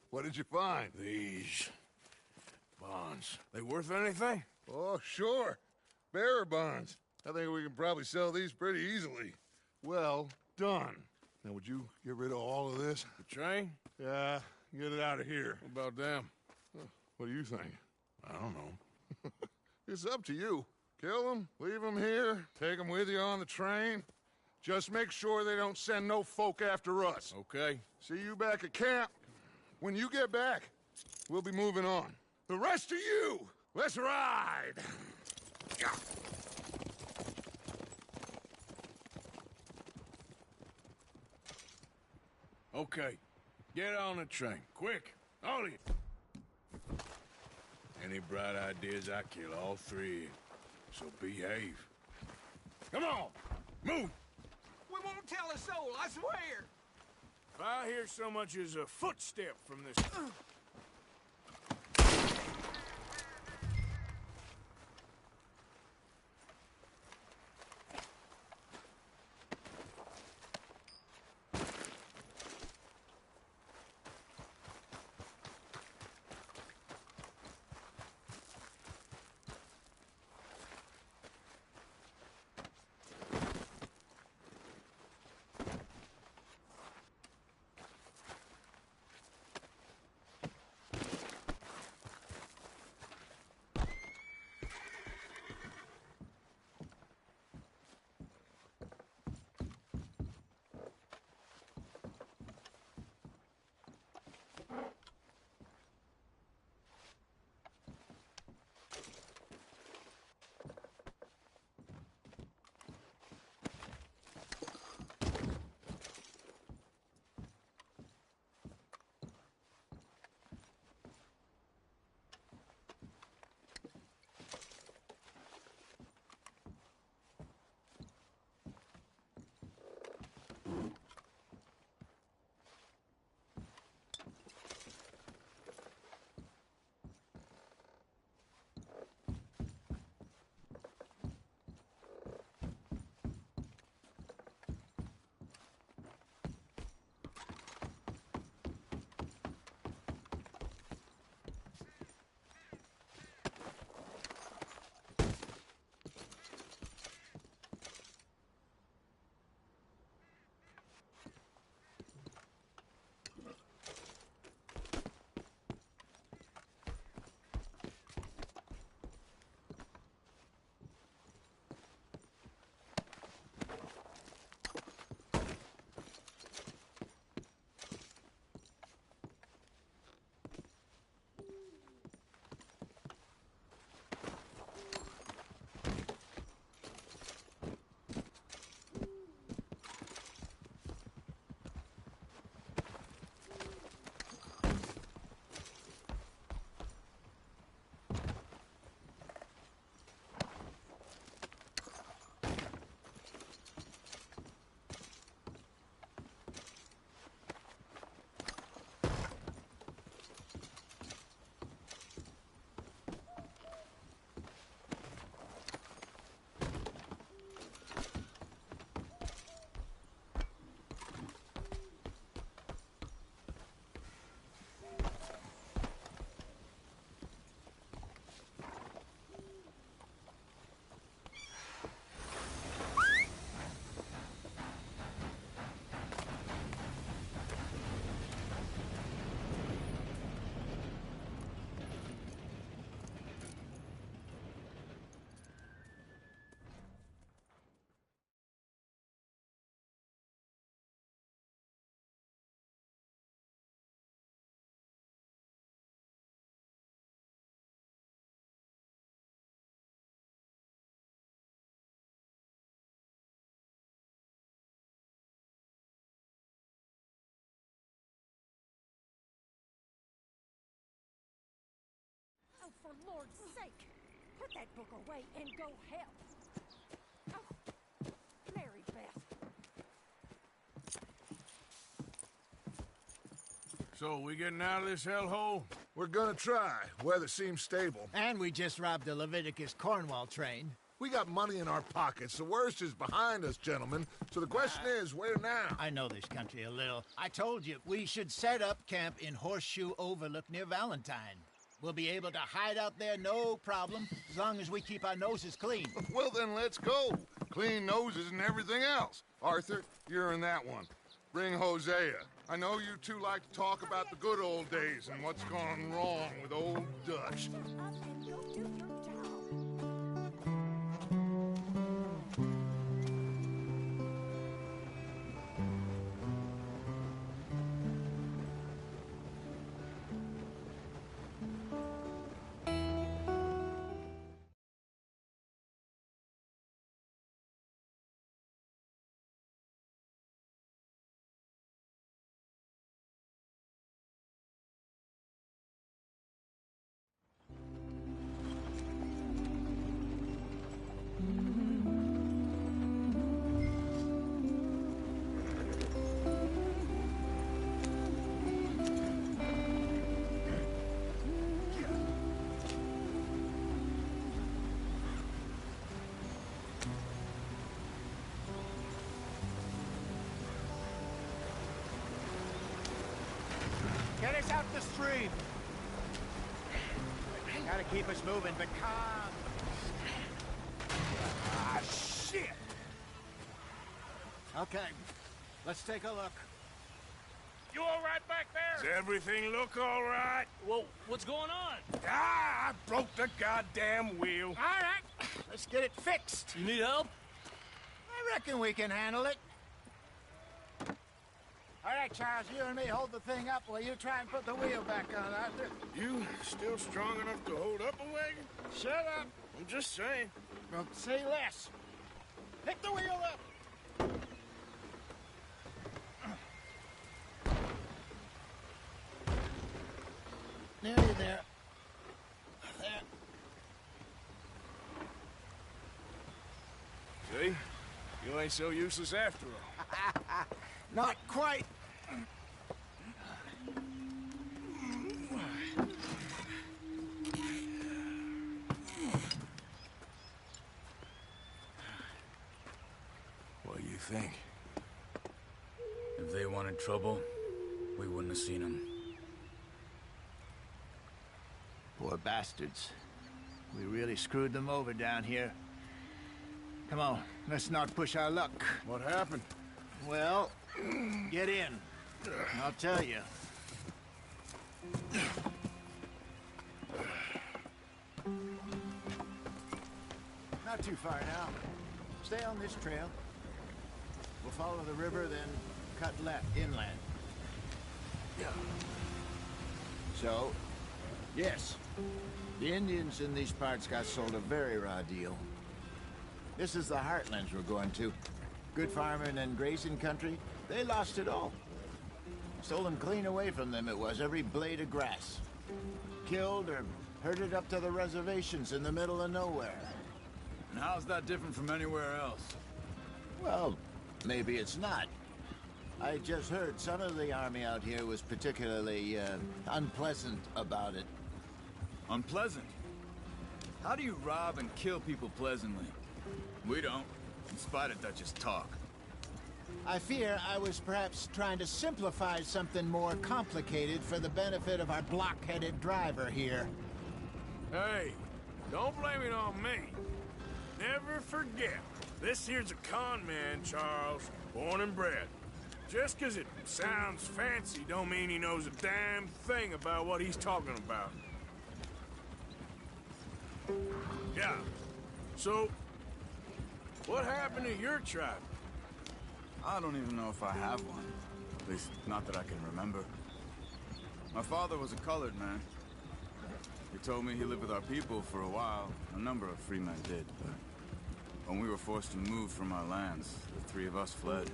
What did you find? These bonds. They worth anything? Oh, sure. Bearer bonds. I think we can probably sell these pretty easily. Well done. Now, would you get rid of all of this? The train? Yeah, get it out of here. What about them? What do you think? I don't know. It's up to you. Kill them, leave them here, take them with you on the train. Just make sure they don't send no folk after us. Okay. See you back at camp. When you get back, we'll be moving on. The rest of you, let's ride! Okay. Get on the train. Quick. All of you. Any bright ideas, I kill all three. So behave. Come on! Move! We won't tell a soul, I swear. If I hear so much as a footstep from this... Lord's sake! Put that book away and go help! Oh, Mary Beth. So, we getting out of this hellhole? We're gonna try. Weather seems stable. And we just robbed the Leviticus Cornwall train. We got money in our pockets. The worst is behind us, gentlemen. So the question is, where now? I know this country a little. I told you, we should set up camp in Horseshoe Overlook near Valentine. We'll be able to hide out there, no problem, as long as we keep our noses clean. Well, then let's go. Clean noses and everything else. Arthur, you're in that one. Bring Hosea. I know you two like to talk about the good old days and what's gone wrong with old Dutch. Shut up and go do your job. Get us out the stream. Gotta keep us moving, but calm. Ah, shit! Okay, let's take a look. You all right back Does there? everything look all right? Whoa, what's going on? Ah, I broke the goddamn wheel. All right, let's get it fixed. You need help? I reckon we can handle it. All right, Charles, you and me hold the thing up while you try and put the wheel back on, Arthur. You still strong enough to hold up a wagon? Shut up. I'm just saying. Well, say less. Pick the wheel up. Nearly there. There. See? You ain't so useless after all. Not quite. What do you think? If they wanted trouble, we wouldn't have seen them. Poor bastards. We really screwed them over down here. Come on, let's not push our luck. What happened? Well, get in. I'll tell you. Not too far now. Stay on this trail. We'll follow the river, then cut left inland. So, yes, the Indians in these parts got sold a very raw deal. This is the heartlands we're going to. Good farming and grazing country, they lost it all. Stolen clean away from them it was, every blade of grass. Killed or herded up to the reservations in the middle of nowhere. And how's that different from anywhere else? Well, maybe it's not. I just heard some of the army out here was particularly, unpleasant about it. Unpleasant? How do you rob and kill people pleasantly? We don't, in spite of Dutch's talk. I fear I was perhaps trying to simplify something more complicated for the benefit of our block-headed driver here. Hey, don't blame it on me. Never forget, this here's a con man, Charles, born and bred. Just 'cause it sounds fancy don't mean he knows a damn thing about what he's talking about. Yeah, so, what happened to your tribe? I don't even know if I have one. At least, not that I can remember. My father was a colored man. He told me he lived with our people for a while. A number of free men did, but when we were forced to move from our lands, the three of us fled.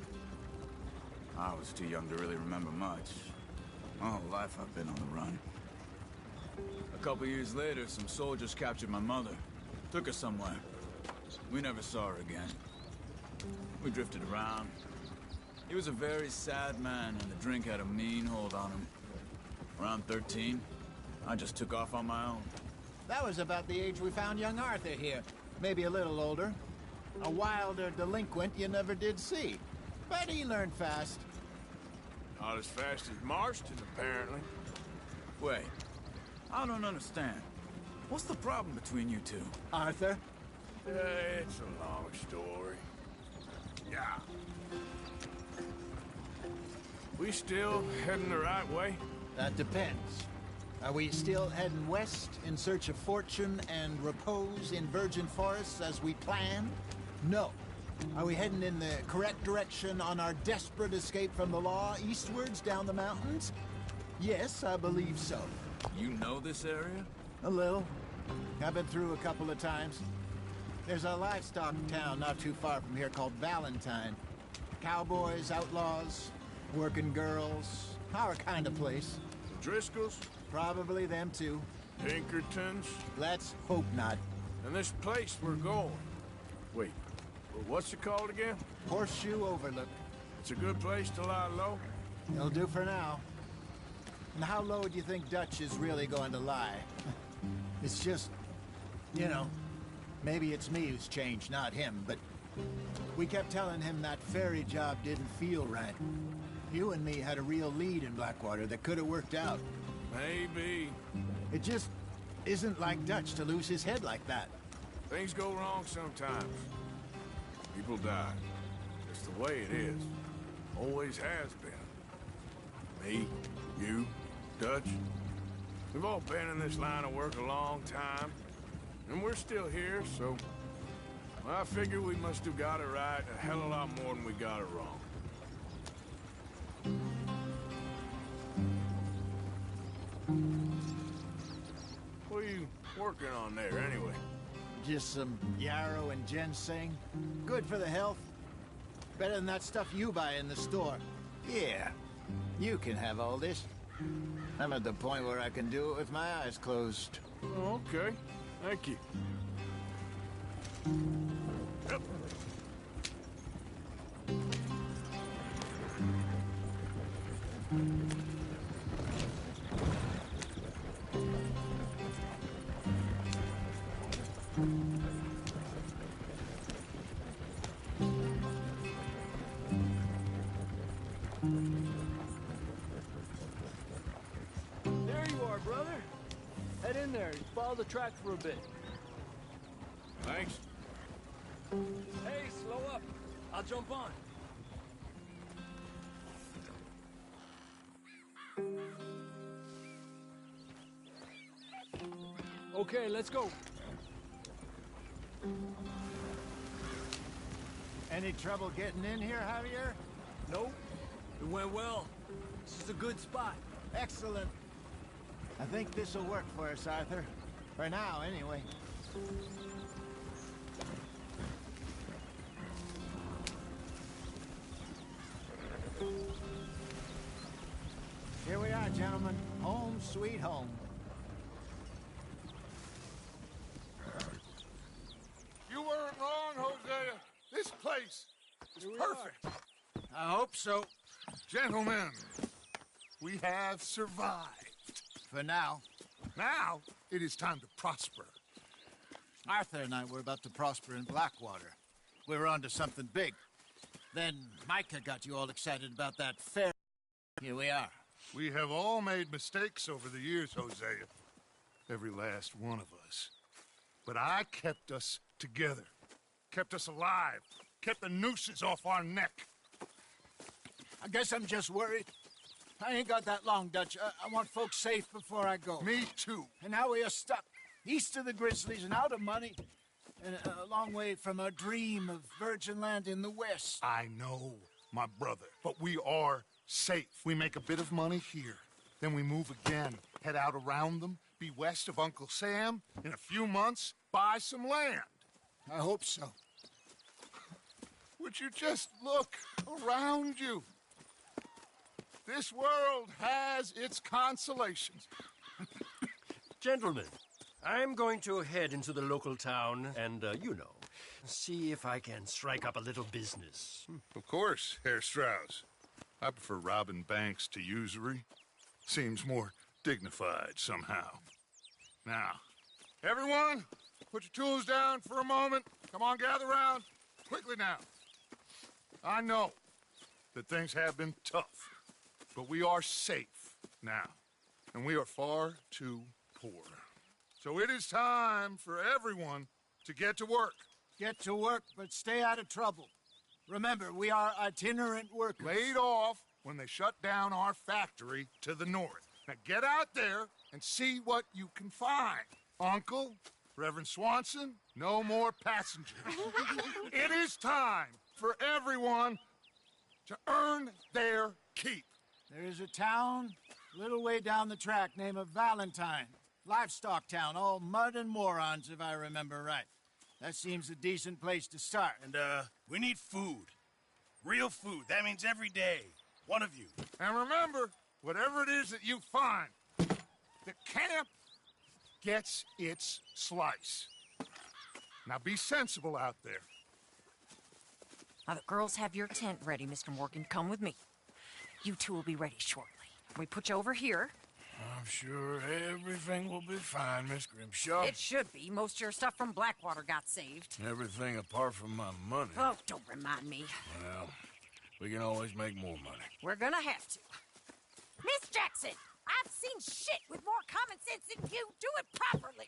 I was too young to really remember much. My whole life I've been on the run. A couple years later, some soldiers captured my mother. Took her somewhere. We never saw her again. We drifted around. He was a very sad man, and the drink had a mean hold on him. Around 13, I just took off on my own. That was about the age we found young Arthur here. Maybe a little older. A wilder delinquent you never did see. But he learned fast. Not as fast as Marston, apparently. Wait, I don't understand. What's the problem between you two? Arthur? It's a long story. Yeah. We still heading the right way? That depends. Are we still heading west in search of fortune and repose in virgin forests as we planned? No. Are we heading in the correct direction on our desperate escape from the law eastwards down the mountains? Yes, I believe so. You know this area? A little. I've been through a couple of times. There's a livestock town not too far from here called Valentine. Cowboys, outlaws, working girls, our kind of place. The Driscolls? Probably them too. Pinkertons? Let's hope not. And this place we're going. Wait, what's it called again? Horseshoe Overlook. It's a good place to lie low? It'll do for now. And how low do you think Dutch is really going to lie? It's just, you know, maybe it's me who's changed, not him, but we kept telling him that ferry job didn't feel right. You and me had a real lead in Blackwater that could have worked out. Maybe. It just isn't like Dutch to lose his head like that. Things go wrong sometimes. People die. It's the way it is. Always has been. Me, you, Dutch. We've all been in this line of work a long time. And we're still here, so... well, I figure we must have got it right a hell of a lot more than we got it wrong. What are you working on there, anyway? Just some yarrow and ginseng. Good for the health. Better than that stuff you buy in the store. Yeah, you can have all this. I'm at the point where I can do it with my eyes closed. Okay, thank you. Yep. There you are, brother. Head in there. Follow the track for a bit. Thanks. Hey, slow up. I'll jump on. Okay, let's go. Any trouble getting in here, Javier? Nope. It went well. This is a good spot. Excellent. I think this'll work for us, Arthur. For now, anyway. Here we are, gentlemen. Home sweet home. You weren't wrong, Hosea. This place is perfect. I hope so. Gentlemen, we have survived. For now. Now, it is time to prosper. Arthur and I were about to prosper in Blackwater. We were onto something big. Then Micah got you all excited about that fair. Here we are. We have all made mistakes over the years, Hosea. Every last one of us. But I kept us together. Kept us alive. Kept the nooses off our neck. I guess I'm just worried. I ain't got that long, Dutch. I want folks safe before I go. Me too. And now we are stuck. East of the Grizzlies and out of money. And a long way from our dream of virgin land in the west. I know, my brother. But we are safe. We make a bit of money here. Then we move again. Head out around them. Be west of Uncle Sam. In a few months, buy some land. I hope so. Would you just look around you? This world has its consolations. Gentlemen, I'm going to head into the local town and, see if I can strike up a little business. Of course, Herr Strauss. I prefer robbing banks to usury. Seems more dignified somehow. Now, everyone, put your tools down for a moment. Come on, gather round. Quickly now. I know that things have been tough, but we are safe now, and we are far too poor. So it is time for everyone to get to work. Get to work, but stay out of trouble. Remember, we are itinerant workers. Laid off when they shut down our factory to the north. Now get out there and see what you can find. Uncle, Reverend Swanson, no more passengers. It is time for everyone to earn their keep. There is a town a little way down the track named Valentine. Livestock town, all mud and morons, if I remember right. That seems a decent place to start. And, we need food. Real food. That means every day. One of you. And remember, whatever it is that you find, the camp gets its slice. Now be sensible out there. Now, the girls have your tent ready, Mr. Morgan. Come with me. You two will be ready shortly. We put you over here. I'm sure everything will be fine, Miss Grimshaw. It should be. Most of your stuff from Blackwater got saved. Everything apart from my money. Oh, don't remind me. Well, we can always make more money. We're gonna have to. Miss Jackson, I've seen shit with more common sense than you. Do it properly.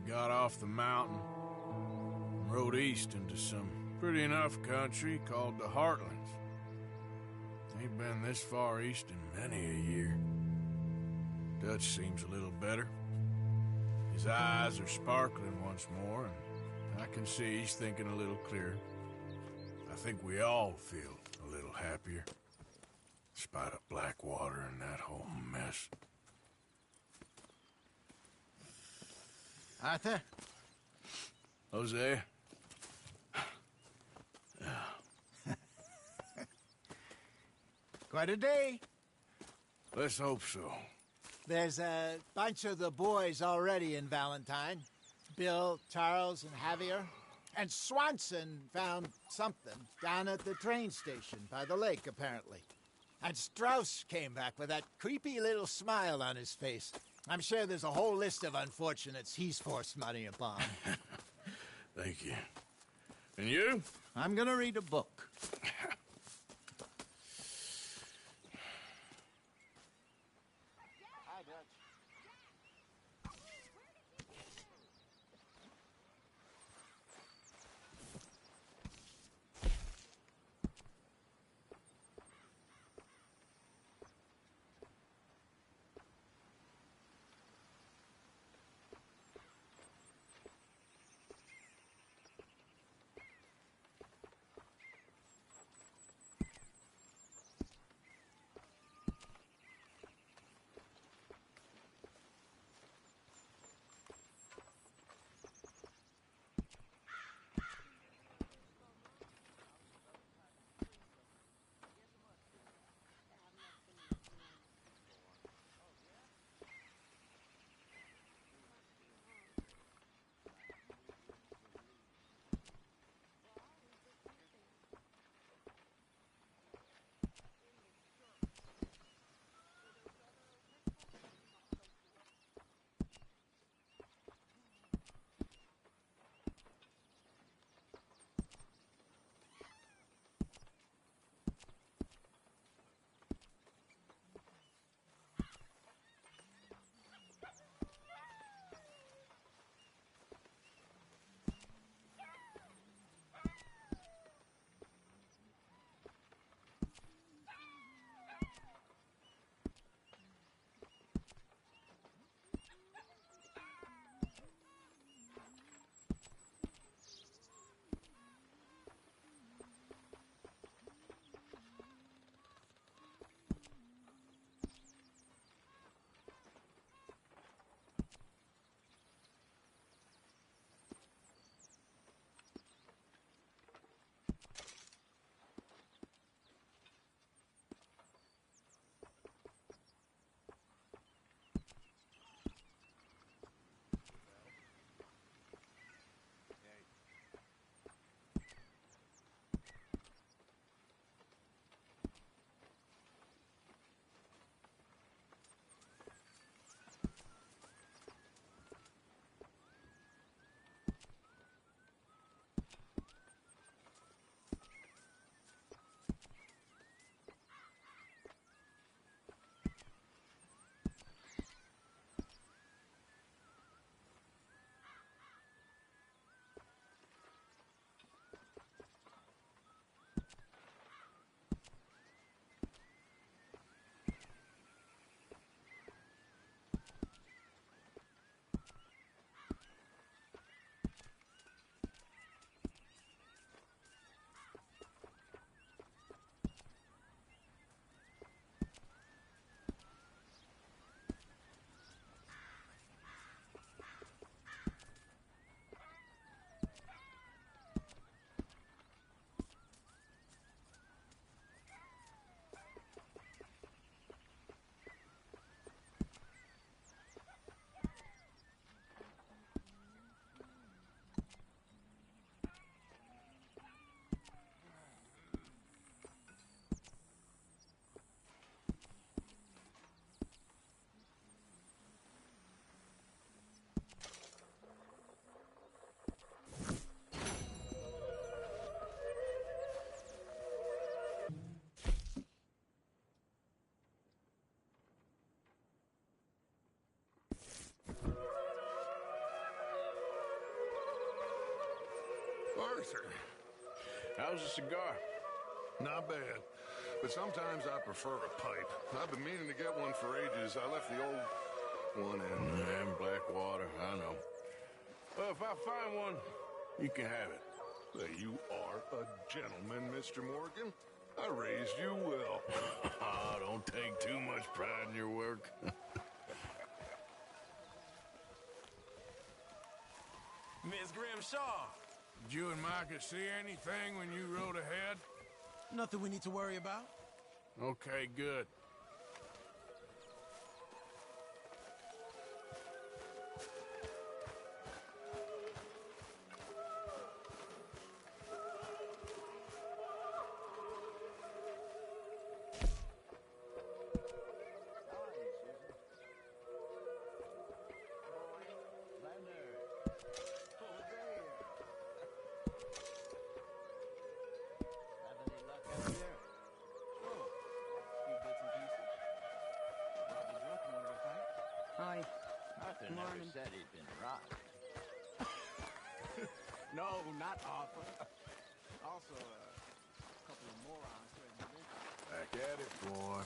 Got off the mountain, rode east into some pretty enough country called the Heartlands. Ain't been this far east in many a year. Dutch seems a little better. His eyes are sparkling once more, and I can see he's thinking a little clearer. I think we all feel a little happier, in spite of Blackwater and that whole mess. Arthur? Jose? Quite a day. Let's hope so. There's a bunch of the boys already in Valentine. Bill, Charles, and Javier. And Swanson found something down at the train station by the lake, apparently. And Strauss came back with that creepy little smile on his face. I'm sure there's a whole list of unfortunates he's forced money upon. Thank you. And you? I'm gonna read a book. Arthur. How's the cigar? Not bad. But sometimes I prefer a pipe. I've been meaning to get one for ages. I left the old one in. Man, Blackwater, I know. Well, if I find one, you can have it. Well, you are a gentleman, Mr. Morgan. I raised you well. Don't take too much pride in your work. Miss Grimshaw. Did you and Micah see anything when you rode ahead? Nothing we need to worry about. Okay, good. Hi. Arthur never said he'd been robbed. No, not Arthur. Also, a couple of morons. Back at it, boy.